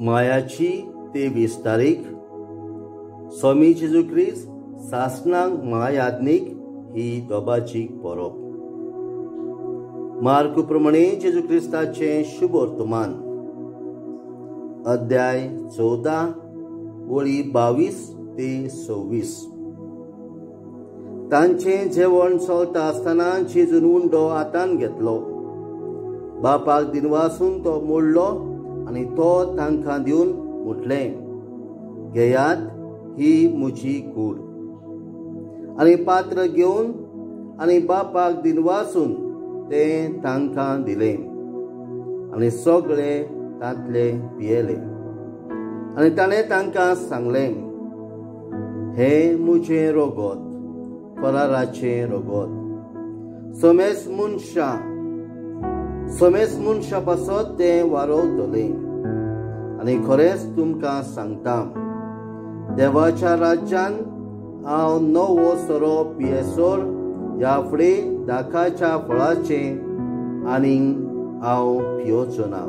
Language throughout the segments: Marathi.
मायाची 23 तारीख स्वामी जेजू ख्रिस्त सासणांक महायाज्ञिक ही दोबाची परब। मार्क प्रमाणे जेजू ख्रिस्ताचे शुभ वर्तमान अध्याय 14 वळी 22 ते 26। तांचे जेवण चलता आसतना जेजून उंडो हातान घेतलो, बापाक दिनवासून तो मोडलो आनी तो तांकां दिवन म्हटलें, घेयात, ही म्हजी कूड। आनी पात्र घेवन आनी बापाक दिनवासून तें तांकां दिलें आनी सगळे तांतले पियेले। आनी ताणें तांकां सांगलें, हें म्हजें रोगोत, फराराचें रोगोत। समेस मनशा पासत तें वारोवतलें। आनी खरेंच तुमकां सांगता, देवाच्या राज्यान हांव नवो सोरो पियेसोर ह्या फुडें दाखाच्या फळाचें आनीक हांव पिवचो ना।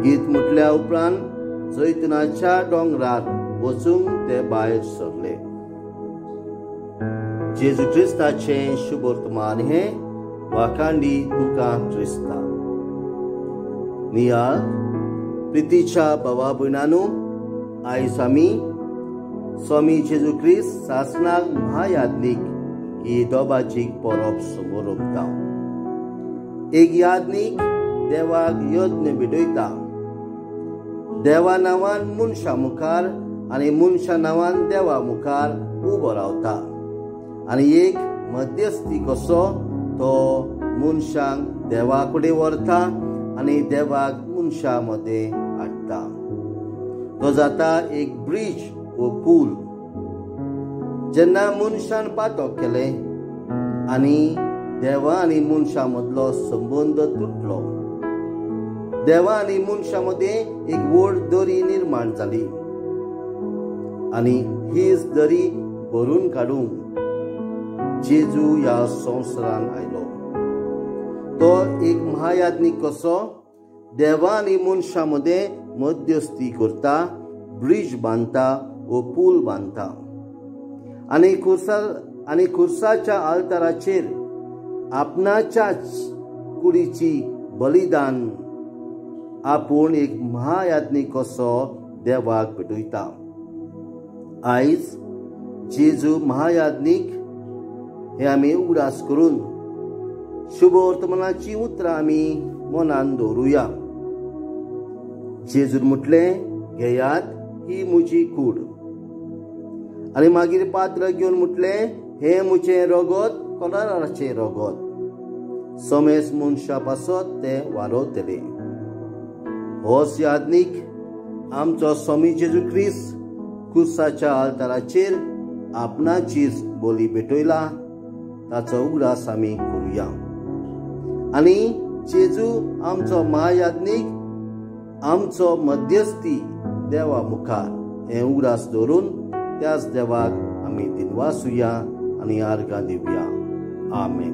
गीत म्हटल्या उपरांत जैतुनाच्या दोंगरार वचूंक ते भायर सरले। जेजू ख्रिस्ताचें शुभ वर्तमान हे वाखांडी तुका क्रिस्ता। नियाळ प्रितीच्या भावा भयणांनो, आयज आमी स्वामी जेजू ख्रिस्त सासणांक महायाज्ञिक ही दोबाची परब समोर उरता। एक याज्ञिक देवाक यज्ञ भिडयता, देवा नांवान मनशा मुखार आनी मनशा नांवान देवा मुखार उबो रावता। आनी एक मध्यस्थी कसो तो मनशांक देवा कडेन व्हरता आनी देवाक मनशा मदें हाडटा। तो जाता एक ब्रिज वो पूल। जेन्ना मनशान पातक केलें आनी देवा आनी मनशा मदलो संबंद तुटलो, देवा आनी मनशा मदें एक व्हड दरी निर्माण जाली आनी हीच दरी भरून काडूंक जेजू ह्या संवसारांत आयलो। तो एक महायाज्ञिक कसो देवा आनी मनशा मदें मध्यस्थी करता, ब्रिज बांदता वो पूल बांदता। आनी खुर्साच्या आल्ताराचेर आपणाच्याच कुडीची बलिदान आपूण एक महायाज्ञिक कसो देवाक भेटयता। आयज जेजू महायाज्ञिक हे आमी उगडास करून शुभ वर्तमानाची उतरां आमी मनान दवरुया। जेजून म्हटलें, घेयात, ही म्हजी कूड। आनी मागीर पात्र घेवन म्हटलें, हें म्हजें रोगोत, फराराचें रोगोत। समेस मनशा पासत तें वारोवतलें। होच याज्ञिक आमचो स्वामी जेजू ख्रिस्त क्रुसाच्या आल्ताराचेर आपणाचीच बली भेटयला, ताचो उगडास आमी करुया। आनी जेजू आमचो महायाज्ञिक, आमचो मध्यस्थी देवा मुखार हें उगडास दवरून त्याच देवाक आमी दिनवासुया आनी आर्गां दिवया। आमेन।